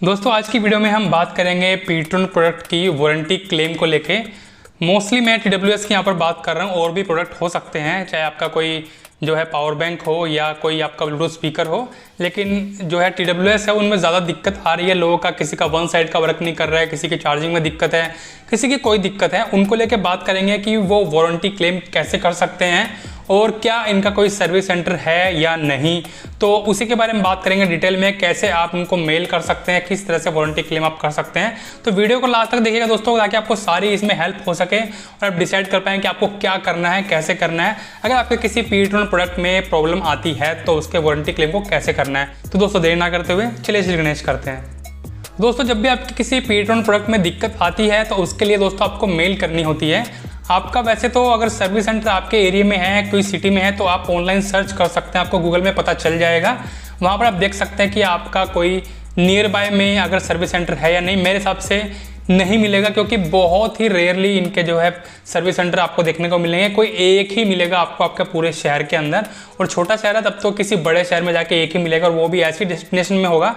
दोस्तों आज की वीडियो में हम बात करेंगे पीट्रोन प्रोडक्ट की वारंटी क्लेम को लेके। मोस्टली मैं TWS की यहाँ पर बात कर रहा हूँ, और भी प्रोडक्ट हो सकते हैं, चाहे आपका कोई जो है पावर बैंक हो या कोई आपका ब्लूटूथ स्पीकर हो, लेकिन जो है TWS है उनमें ज़्यादा दिक्कत आ रही है लोगों का। किसी का वन साइड का वर्क नहीं कर रहा है, किसी की चार्जिंग में दिक्कत है, किसी की कोई दिक्कत है, उनको लेके बात करेंगे कि वो वारंटी क्लेम कैसे कर सकते हैं और क्या इनका कोई सर्विस सेंटर है या नहीं। तो उसी के बारे में बात करेंगे डिटेल में, कैसे आप उनको मेल कर सकते हैं, किस तरह से वारंटी क्लेम आप कर सकते हैं। तो वीडियो को लास्ट तक देखिएगा दोस्तों, ताकि आपको सारी इसमें हेल्प हो सके और आप डिसाइड कर पाएँ कि आपको क्या करना है, कैसे करना है। अगर आपके किसी पीट्रोन प्रोडक्ट में प्रॉब्लम आती है तो उसके वारंटी क्लेम को कैसे करना है। तो दोस्तों देर ना करते हुए चलिए श्री गणेश करते हैं। दोस्तों जब भी आपकी किसी पीट्रोन प्रोडक्ट में दिक्कत आती है तो उसके लिए दोस्तों आपको मेल करनी होती है। आपका वैसे तो अगर सर्विस सेंटर आपके एरिया में है, कोई सिटी में है, तो आप ऑनलाइन सर्च कर सकते हैं, आपको गूगल में पता चल जाएगा। वहाँ पर आप देख सकते हैं कि आपका कोई नियर बाय में अगर सर्विस सेंटर है या नहीं। मेरे हिसाब से नहीं मिलेगा, क्योंकि बहुत ही रेयरली इनके जो है सर्विस सेंटर आपको देखने को मिलेंगे। कोई एक ही मिलेगा आपको आपके पूरे शहर के अंदर, और छोटा शहर है तब तो किसी बड़े शहर में जाके एक ही मिलेगा, और वो भी ऐसी डेस्टिनेशन में होगा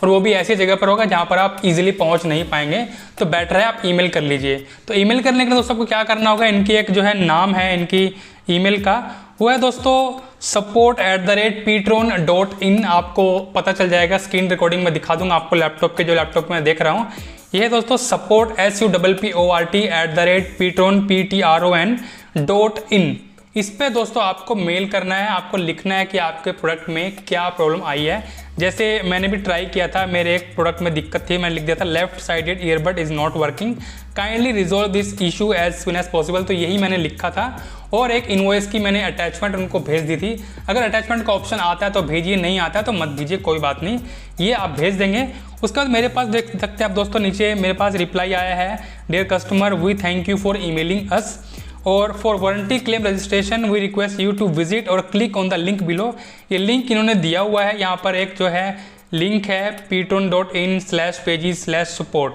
और वो भी ऐसी जगह पर होगा जहाँ पर आप इजीली पहुँच नहीं पाएंगे। तो बेटर है आप ईमेल कर लीजिए। तो ईमेल करने के लिए दोस्तों आपको क्या करना होगा, इनकी एक जो है नाम है इनकी ईमेल का, वो है दोस्तों support@petron.in। आपको पता चल जाएगा, स्क्रीन रिकॉर्डिंग में दिखा दूंगा आपको लैपटॉप के, जो लैपटॉप में देख रहा हूँ। ये है दोस्तों support@petron.in। इस पे दोस्तों आपको मेल करना है, आपको लिखना है कि आपके प्रोडक्ट में क्या प्रॉब्लम आई है। जैसे मैंने भी ट्राई किया था, मेरे एक प्रोडक्ट में दिक्कत थी, मैंने लिख दिया था left sided earbud is not working, kindly resolve this issue as soon as possible. तो यही मैंने लिखा था, और एक इनवॉइस की मैंने अटैचमेंट उनको भेज दी थी। अगर अटैचमेंट का ऑप्शन आता है तो भेजिए, नहीं आता है तो मत भेजिए, कोई बात नहीं, ये आप भेज देंगे। उसके बाद मेरे पास देख सकते हैं आप दोस्तों, नीचे मेरे पास रिप्लाई आया है, dear customer we thank you for emailing us, और for warranty claim registration we request you to visit और click on the link below. ये लिंक इन्होंने दिया हुआ है, यहाँ पर एक जो है लिंक है petron.in/pages/support।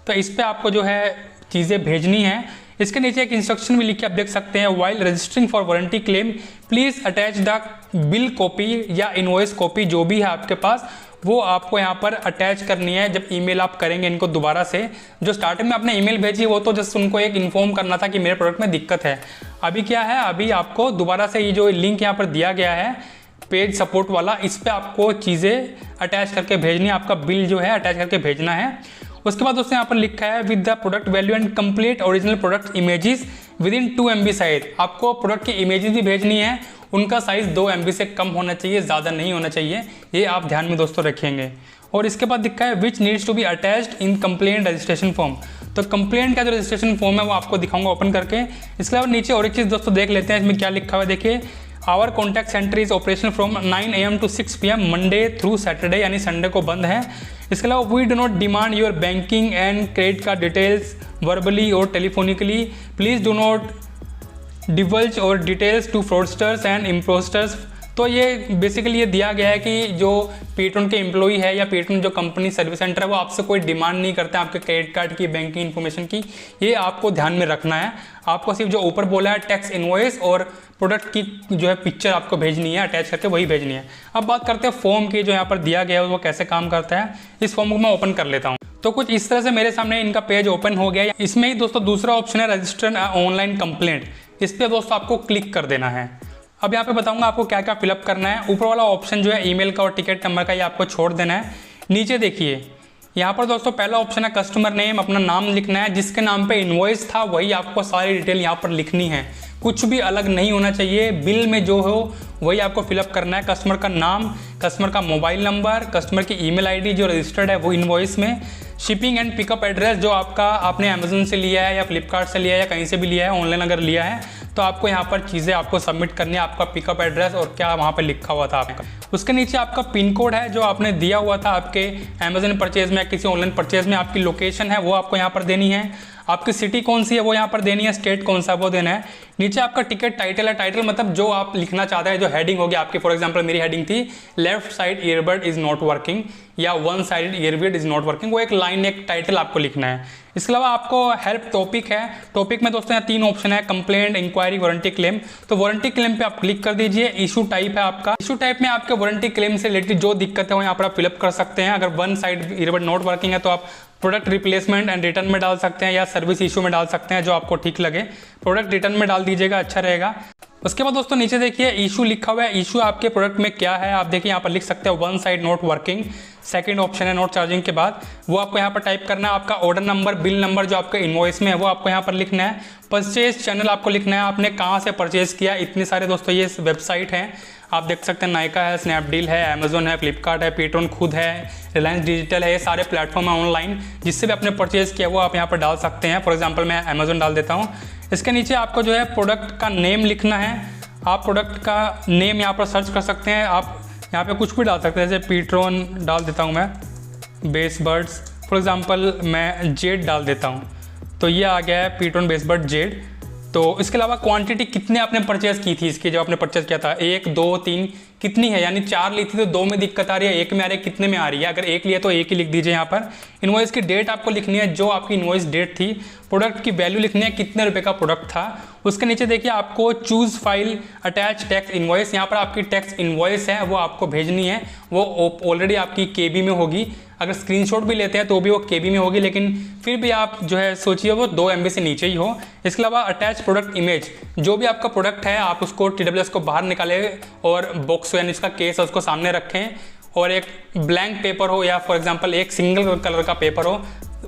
तो इस पर आपको जो है चीज़ें भेजनी है। इसके नीचे एक इंस्ट्रक्शन भी लिख के आप देख सकते हैं, while registering for warranty claim please attach the bill copy या इनवॉइस कॉपी, जो भी है आपके पास वो आपको यहाँ पर अटैच करनी है। जब ईमेल आप करेंगे इनको दोबारा से, जो स्टार्टिंग में आपने ईमेल भेजी वो तो जस्ट उनको एक इन्फॉर्म करना था कि मेरे प्रोडक्ट में दिक्कत है। अभी क्या है, अभी आपको दोबारा से ये जो लिंक यहाँ पर दिया गया है पेज सपोर्ट वाला, इस पर आपको चीज़ें अटैच करके भेजनी है, आपका बिल जो है अटैच करके भेजना है। उसके बाद दोस्तों यहाँ पर लिखा है with the product value and complete original product images with in 2 MB size. आपको प्रोडक्ट की इमेजेस भी भेजनी है, उनका साइज़ 2 MB से कम होना चाहिए, ज़्यादा नहीं होना चाहिए, ये आप ध्यान में दोस्तों रखेंगे। और इसके बाद लिखा है which needs to be attached in complaint registration form. तो कंप्लेंट का जो रजिस्ट्रेशन फॉर्म है वो आपको दिखाऊंगा ओपन करके। इसके अलावा नीचे और एक चीज़ दोस्तों देख लेते हैं, इसमें क्या लिखा हुआ है, देखिए our contact centre is operation from 9 AM to 6 PM Monday through Saturday, यानी संडे को बंद है। इसके अलावा we do not demand your banking and credit card details verbally और telephonically, please do not divulge or details to fraudsters and imposters. तो ये basically ये दिया गया है कि जो पेट्रोन के एम्प्लॉई है या पेट्रोन जो कंपनी सर्विस सेंटर है वो आपसे कोई डिमांड नहीं करते हैं आपके क्रेडिट कार्ड की, बैंकिंग इन्फॉर्मेशन की। ये आपको ध्यान में रखना है। आपको सिर्फ जो ऊपर बोला है टैक्स इनवॉइस और प्रोडक्ट की जो है पिक्चर आपको भेजनी है, अटैच करके वही भेजनी है। अब बात करते हैं फॉर्म की, जो यहाँ पर दिया गया है वो कैसे काम करता है। इस फॉर्म को मैं ओपन कर लेता हूँ। तो कुछ इस तरह से मेरे सामने इनका पेज ओपन हो गया। इसमें ही दोस्तों दूसरा ऑप्शन है रजिस्टर ऑनलाइन कंप्लेंट, इस पर दोस्तों आपको क्लिक कर देना है। अब यहाँ पे बताऊंगा आपको क्या क्या फिलअप करना है। ऊपर वाला ऑप्शन जो है ईमेल का और टिकट नंबर का, ये आपको छोड़ देना है। नीचे देखिए यहाँ पर दोस्तों पहला ऑप्शन है कस्टमर नेम, अपना नाम लिखना है, जिसके नाम पे इनवॉइस था वही आपको सारी डिटेल यहाँ पर लिखनी है, कुछ भी अलग नहीं होना चाहिए। बिल में जो हो वही आपको फिलअप करना है। कस्टमर का नाम, कस्टमर का मोबाइल नंबर, कस्टमर की ईमेल आईडी जो रजिस्टर्ड है वो इनवॉइस में, शिपिंग एंड पिकअप एड्रेस जो आपका आपने अमेजोन से लिया है या फ्लिपकार्ट से लिया है या कहीं से भी लिया है, ऑनलाइन अगर लिया है तो आपको यहाँ पर चीज़ें आपको सबमिट करनी है, आपका पिकअप एड्रेस और क्या वहाँ पर लिखा हुआ था आपका। उसके नीचे आपका पिन कोड है जो आपने दिया हुआ था आपके अमेजोन परचेज में, किसी ऑनलाइन परचेज में आपकी लोकेशन है वो आपको यहाँ पर देनी है। आपकी सिटी कौन सी है वो यहाँ पर देनी है, स्टेट कौन सा वो देना है। नीचे आपका टिकट टाइटल है, टाइटल मतलब जो आप लिखना चाहते हैं, जो हेडिंग होगी आपकी। फॉर एग्जांपल मेरी हेडिंग थी left side earbud is not working या one side earbud is not working, वो एक लाइन एक टाइटल आपको लिखना है। इसके अलावा आपको हेल्प टॉपिक है, टॉपिक में दोस्तों यहाँ 3 ऑप्शन है, कंप्लेंट, इंक्वायरी, वारंटी क्लेम। तो वारंटी क्लेम पे आप क्लिक कर दीजिए। इशू टाइप है आपका, इशू टाइप में आपके वारंटी क्लेम से रिलेटेड जो दिक्कत है वो यहाँ पर आप फिलअप कर सकते हैं। अगर one side earbud not working है तो आप प्रोडक्ट रिप्लेसमेंट एंड रिटर्न में डाल सकते हैं या सर्विस इशू में डाल सकते हैं, जो आपको ठीक लगे। प्रोडक्ट रिटर्न में डाल दीजिएगा, अच्छा रहेगा। उसके बाद दोस्तों नीचे देखिए इशू लिखा हुआ है, इशू आपके प्रोडक्ट में क्या है आप देखिए यहाँ पर लिख सकते हैं, one side not working. Second option है नॉट चार्जिंग के बाद, वो आपको यहाँ पर टाइप करना है। आपका ऑर्डर नंबर, बिल नंबर जो आपके इनवॉइस में है वो आपको यहाँ पर लिखना है। परचेज चैनल आपको लिखना है, आपने कहाँ से परचेज किया। इतने सारे दोस्तों ये वेबसाइट हैं, आप देख सकते हैं, नायका है, स्नैपडील है, अमेजोन है, फ्लिपकार्ट है, पेट्रोन खुद है, रिलायंस डिजिटल है, ये सारे प्लेटफॉर्म है ऑनलाइन, जिससे भी आपने परचेज किया वो आप यहाँ पर डाल सकते हैं। फॉर एग्जाम्पल मैं अमेजोन डाल देता हूँ। इसके नीचे आपको जो है प्रोडक्ट का नेम लिखना है। आप प्रोडक्ट का नेम यहाँ पर सर्च कर सकते हैं, आप यहाँ पे कुछ भी डाल सकते हैं, जैसे पेट्रोन डाल देता हूँ मैं, बेस बर्ड्स, फॉर एग्जांपल मैं जेड डाल देता हूँ, तो ये आ गया है पेट्रोन बेस बर्ड जेड। तो इसके अलावा क्वांटिटी कितने आपने परचेज की थी इसकी, जो आपने परचेज किया था 1 2 3 कितनी है, यानी 4 ली थी तो 2 में दिक्कत आ रही है, 1 में आ रही है, कितने में आ रही है। अगर 1 लिया तो 1 ही लिख दीजिए यहाँ पर। इनवॉइस की डेट आपको लिखनी है, जो आपकी इनवॉइस डेट थी। प्रोडक्ट की वैल्यू लिखनी है, कितने रुपए का प्रोडक्ट था। उसके नीचे देखिए आपको choose file attach tax invoice, यहाँ पर आपकी टैक्स इनवॉइस है वो आपको भेजनी है, वो ऑलरेडी आपकी केबी में होगी। अगर स्क्रीनशॉट भी लेते हैं तो भी वो केबी में होगी, लेकिन फिर भी आप जो है सोचिए वो 2 MB से नीचे ही हो। इसके अलावा अटैच प्रोडक्ट इमेज, जो भी आपका प्रोडक्ट है आप उसको TWS को बाहर निकालें और बॉक्स यानी इसका केस है उसको सामने रखें, और एक ब्लैंक पेपर हो या फॉर एग्जांपल एक सिंगल कलर का पेपर हो,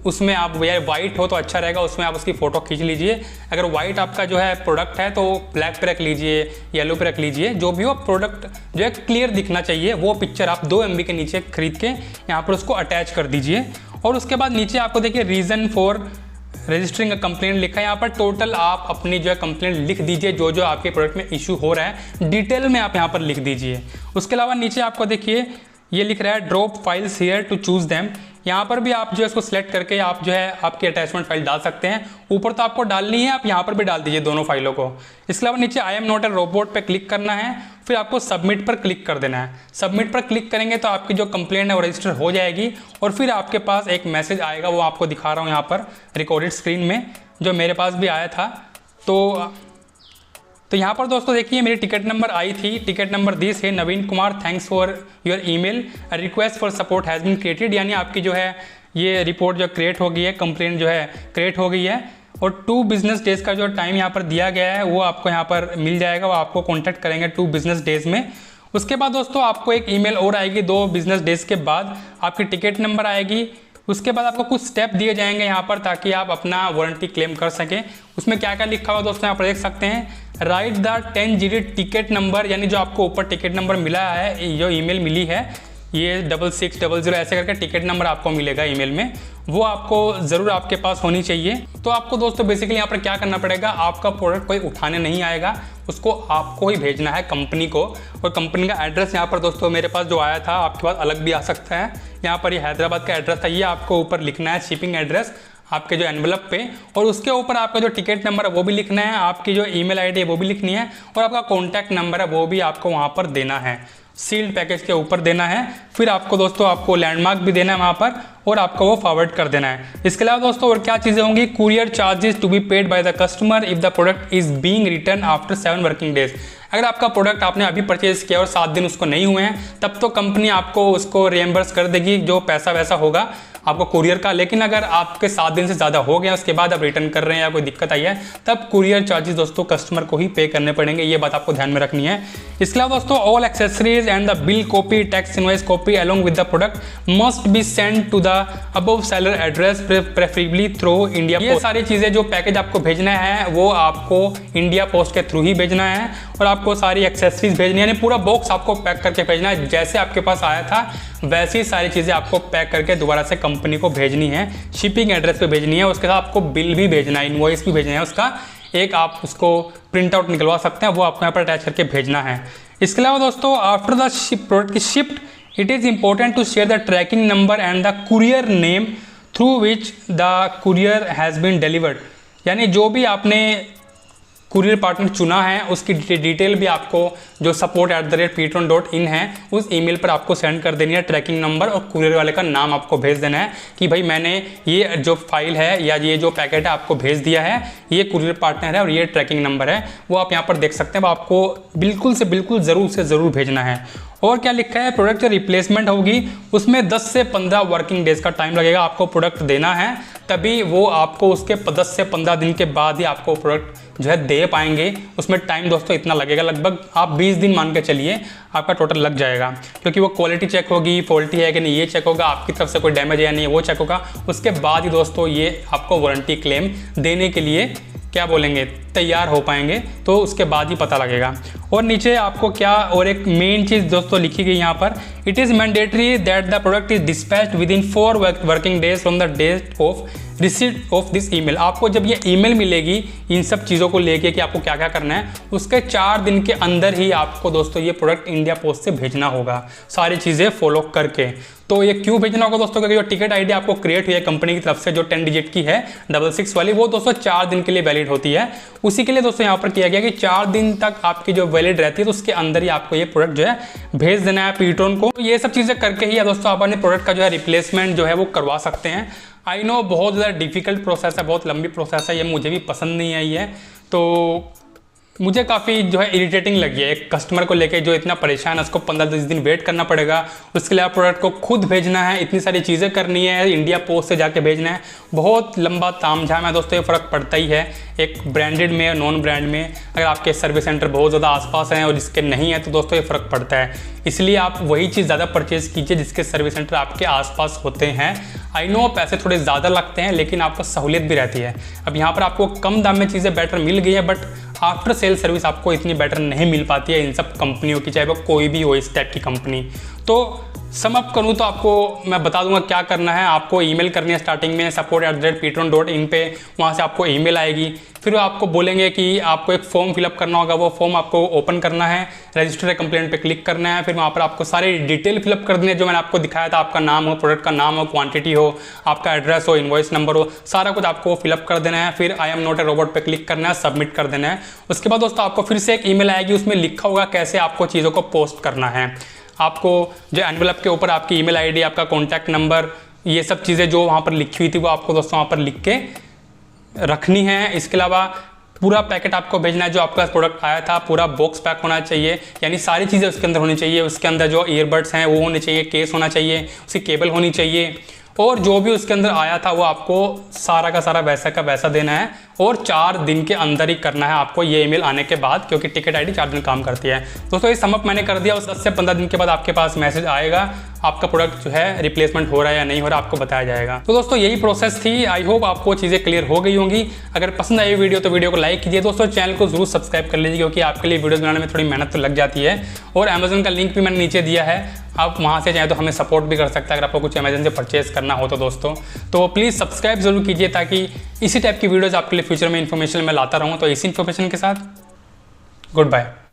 उसमें आप या वाइट हो तो अच्छा रहेगा, उसमें आप उसकी फ़ोटो खींच लीजिए। अगर वाइट आपका जो है प्रोडक्ट है तो ब्लैक पे रख लीजिए, येलो पे रख लीजिए, जो भी हो प्रोडक्ट जो है क्लियर दिखना चाहिए। वो पिक्चर आप 2 MB के नीचे खरीद के यहाँ पर उसको अटैच कर दीजिए। और उसके बाद नीचे आपको देखिए रीज़न फॉर रजिस्टरिंग कंप्लेंट लिखा है, यहाँ पर टोटल आप अपनी जो है कंप्लेंट लिख दीजिए, जो जो आपके प्रोडक्ट में इशू हो रहा है डिटेल में आप यहाँ पर लिख दीजिए। उसके अलावा नीचे आपको देखिए ये लिख रहा है drop files here to choose them, यहाँ पर भी आप जो है इसको सिलेक्ट करके आप जो है आपकी अटैचमेंट फाइल डाल सकते हैं। ऊपर तो आपको डालनी है, आप यहाँ पर भी डाल दीजिए दोनों फाइलों को। इसके अलावा नीचे I am not a robot पे क्लिक करना है, फिर आपको सबमिट पर क्लिक कर देना है। सबमिट पर क्लिक करेंगे तो आपकी जो कंप्लेंट है वो रजिस्टर हो जाएगी, और फिर आपके पास एक मैसेज आएगा, वो आपको दिखा रहा हूँ यहाँ पर रिकॉर्डेड स्क्रीन में, जो मेरे पास भी आया था। तो यहाँ पर दोस्तों देखिए मेरी टिकट नंबर आई थी, टिकट नंबर दिस है Naveen Kumar, thanks for your email, request for support has been created, यानी आपकी जो है ये रिपोर्ट जो क्रिएट हो गई है, कंप्लेंट जो है क्रिएट हो गई है। और 2 बिजनेस डेज का जो टाइम यहाँ पर दिया गया है वो आपको यहाँ पर मिल जाएगा, वो आपको कॉन्टैक्ट करेंगे 2 बिजनेस डेज में। उसके बाद दोस्तों आपको एक ईमेल और आएगी 2 बिजनेस डेज के बाद, आपकी टिकट नंबर आएगी। उसके बाद आपको कुछ स्टेप दिए जाएंगे यहाँ पर ताकि आप अपना वारंटी क्लेम कर सकें। उसमें क्या क्या लिखा हुआ दोस्तों यहाँ पर देख सकते हैं, right the 10 digit ticket number, यानी जो आपको ऊपर टिकट नंबर मिला है, जो ईमेल मिली है ये 6600 ऐसे करके टिकट नंबर आपको मिलेगा ईमेल में, वो आपको ज़रूर आपके पास होनी चाहिए। तो आपको दोस्तों बेसिकली यहाँ पर क्या करना पड़ेगा, आपका प्रोडक्ट कोई उठाने नहीं आएगा, उसको आपको ही भेजना है कंपनी को। और कंपनी का एड्रेस यहाँ पर दोस्तों मेरे पास जो आया था, आपके पास अलग भी आ सकता है। यहाँ पर ये हैदराबाद का एड्रेस था, ये आपको ऊपर लिखना है शिपिंग एड्रेस आपके जो एनवलप पे, और उसके ऊपर आपका जो टिकट नंबर है वो भी लिखना है, आपकी जो ईमेल आईडी है वो भी लिखनी है, और आपका कॉन्टैक्ट नंबर है वो भी आपको वहाँ पर देना है, सील्ड पैकेज के ऊपर देना है। फिर आपको दोस्तों आपको लैंडमार्क भी देना है वहाँ पर, और आपको वो फॉरवर्ड कर देना है। इसके अलावा दोस्तों और क्या चीज़ें होंगी, courier charges to be paid by the customer if the product is being return after 7 working days. अगर आपका प्रोडक्ट आपने अभी परचेज किया और 7 दिन उसको नहीं हुए हैं, तब तो कंपनी आपको उसको रिएम्बर्स कर देगी, जो पैसा वैसा होगा आपको कुरियर का। लेकिन अगर आपके 7 दिन से ज़्यादा हो गया, उसके बाद आप रिटर्न कर रहे हैं या कोई दिक्कत आई है, तब कुरियर चार्जेस दोस्तों कस्टमर को ही पे करने पड़ेंगे, ये बात आपको ध्यान में रखनी है। इसके अलावा दोस्तों all accessories and the bill copy, tax invoice copy along with the product must be send to the above seller address preferably through India. ये सारी चीज़ें जो पैकेज आपको भेजना है वो आपको इंडिया पोस्ट के थ्रू ही भेजना है, और आपको सारी एक्सेसरीज भेजनी है, यानी पूरा बॉक्स आपको पैक करके भेजना है, जैसे आपके पास आया था वैसी सारी चीज़ें आपको पैक करके दोबारा से कंपनी को भेजनी है, शिपिंग एड्रेस पे भेजनी है। उसके साथ आपको बिल भी भेजना है, इनवॉइस भी भेजना है, उसका एक आप उसको प्रिंट आउट निकलवा सकते हैं, वो आपको यहाँ पर अटैच करके भेजना है। इसके अलावा दोस्तों आफ्टर द प्रोडक्ट की shift it is important to share the tracking number and the courier name through which the courier has been delivered, यानी जो भी आपने कुरियर पार्टनर चुना है उसकी डिटेल भी आपको जो support@patreon.in है उस ईमेल पर आपको सेंड कर देनी है, ट्रैकिंग नंबर और कुरियर वाले का नाम आपको भेज देना है कि भाई मैंने ये जो फाइल है या ये जो पैकेट है आपको भेज दिया है, ये कुरियर पार्टनर है और ये ट्रैकिंग नंबर है, वो आप यहाँ पर देख सकते हैं। वो आपको बिल्कुल से बिल्कुल ज़रूर से ज़रूर भेजना है। और क्या लिखा है, प्रोडक्ट रिप्लेसमेंट होगी उसमें 10 से 15 वर्किंग डेज का टाइम लगेगा, आपको प्रोडक्ट देना है तभी वो आपको उसके 10 से 15 दिन के बाद ही आपको प्रोडक्ट जो है दे पाएंगे। उसमें टाइम दोस्तों इतना लगेगा, लगभग आप 20 दिन मान के चलिए आपका टोटल लग जाएगा, क्योंकि वो क्वालिटी चेक होगी, फॉल्टी है कि नहीं ये चेक होगा, आपकी तरफ से कोई डैमेज है या नहीं वो चेक होगा। उसके बाद ही दोस्तों ये आपको वारंटी क्लेम देने के लिए क्या बोलेंगे तैयार हो पाएंगे, तो उसके बाद ही पता लगेगा। और नीचे आपको क्या और एक मेन चीज़ दोस्तों लिखी गई यहाँ पर, it is mandatory that the product is dispatched within 4 working days from the date of receipt of this email. आपको जब ये ईमेल मिलेगी इन सब चीज़ों को लेके कि आपको क्या क्या करना है, उसके 4 दिन के अंदर ही आपको दोस्तों ये प्रोडक्ट इंडिया पोस्ट से भेजना होगा, सारी चीज़ें फॉलो करके। तो ये क्यों भेजना होगा दोस्तों, क्योंकि जो टिकट आईडी आपको क्रिएट हुई है कंपनी की तरफ से जो 10 डिजिट की है 66 वाली, वो दोस्तों 4 दिन के लिए वैलिड होती है। उसी के लिए दोस्तों यहाँ पर किया गया कि 4 दिन तक आपकी जो वैलिड रहती है तो उसके अंदर ही आपको ये प्रोडक्ट जो है भेज देना है पेट्रोन को। ये सब चीज़ें करके ही दोस्तों आप अपने प्रोडक्ट का जो है रिप्लेसमेंट जो है वो करवा सकते हैं। आई नो बहुत ज़्यादा डिफिकल्ट प्रोसेस है, बहुत लंबी प्रोसेस है, ये मुझे भी पसंद नहीं आई है, तो मुझे काफ़ी जो है इरिटेटिंग लगी है। एक कस्टमर को लेके जो इतना परेशान है उसको 15-20 दिन वेट करना पड़ेगा, उसके लिए आप प्रोडक्ट को खुद भेजना है, इतनी सारी चीज़ें करनी है, इंडिया पोस्ट से जाके भेजना है, बहुत लंबा तामझाम है दोस्तों। ये फ़र्क पड़ता ही है एक ब्रांडेड में और नॉन ब्रांड में। अगर आपके सर्विस सेंटर बहुत ज़्यादा आसपास हैं और जिसके नहीं है तो दोस्तों ये फ़र्क पड़ता है। इसलिए आप वही चीज़ ज़्यादा परचेज़ कीजिए जिसके सर्विस सेंटर आपके आसपास होते हैं। आई नो पैसे थोड़े ज़्यादा लगते हैं लेकिन आपको सहूलियत भी रहती है। अब यहाँ पर आपको कम दाम में चीज़ें बेटर मिल गई है, बट आफ्टर सेल सर्विस आपको इतनी बेटर नहीं मिल पाती है इन सब कंपनियों की, चाहे वो कोई भी हो इस टाइप की कंपनी। तो सम अप करूँ तो आपको मैं बता दूंगा क्या करना है। आपको ईमेल करनी है स्टार्टिंग में support@patreon.in पे, वहाँ से आपको ईमेल आएगी, फिर वो आपको बोलेंगे कि आपको एक फॉर्म फिलअप करना होगा, वो फॉर्म आपको ओपन करना है, रजिस्टर कंप्लेंट पे क्लिक करना है, फिर वहाँ पर आपको सारी डिटेल फिलअप कर देनी है जो मैंने आपको दिखाया था। आपका नाम हो, प्रोडक्ट का नाम हो, क्वांटिटी हो, आपका एड्रेस हो, इनवॉइस नंबर हो, सारा कुछ आपको फिलअप कर देना है। फिर I am not a robot पे क्लिक करना है, सबमिट कर देना है। उसके बाद दोस्तों आपको फिर से एक ईमेल आएगी, उसमें लिखा होगा कैसे आपको चीज़ों को पोस्ट करना है। आपको जो एनवेलप के ऊपर आपकी ईमेल आईडी, आपका कॉन्टैक्ट नंबर, ये सब चीज़ें जो वहाँ पर लिखी हुई थी वो आपको दोस्तों वहाँ पर लिख के रखनी है। इसके अलावा पूरा पैकेट आपको भेजना है, जो आपका प्रोडक्ट आया था पूरा बॉक्स पैक होना चाहिए, यानी सारी चीज़ें उसके अंदर होनी चाहिए। उसके अंदर जो ईयरबड्स हैं वो होने चाहिए, केस होना चाहिए, उसकी केबल होनी चाहिए, और जो भी उसके अंदर आया था वो आपको सारा का सारा वैसा का वैसा देना है। और 4 दिन के अंदर ही करना है आपको ये ईमेल आने के बाद, क्योंकि टिकट आईडी 4 दिन काम करती है। दोस्तों ये समअप मैंने कर दिया। उस 10 से 15 दिन के बाद आपके पास मैसेज आएगा, आपका प्रोडक्ट जो है रिप्लेसमेंट हो रहा है या नहीं हो रहा, आपको बताया जाएगा। तो दोस्तों यही प्रोसेस थी। आई होप आपको चीज़ें क्लियर हो गई होंगी। अगर पसंद आई वीडियो तो वीडियो को लाइक कीजिए दोस्तों, चैनल को जरूर सब्सक्राइब कर लीजिए, क्योंकि आपके लिए वीडियो बनाने में थोड़ी मेहनत तो लग जाती है। और अमेजन का लिंक भी मैंने नीचे दिया है, आप वहाँ से चाहे तो हमें सपोर्ट भी कर सकते हैं अगर आपको कुछ अमेजन से परचेज करना हो तो दोस्तों। तो प्लीज़ सब्सक्राइब जरूर कीजिए ताकि इसी टाइप की वीडियोज़ आपके लिए फ्यूचर में इन्फॉर्मेशन मैं लाता रहूँ। तो इसी इन्फॉर्मेशन के साथ गुड बाय।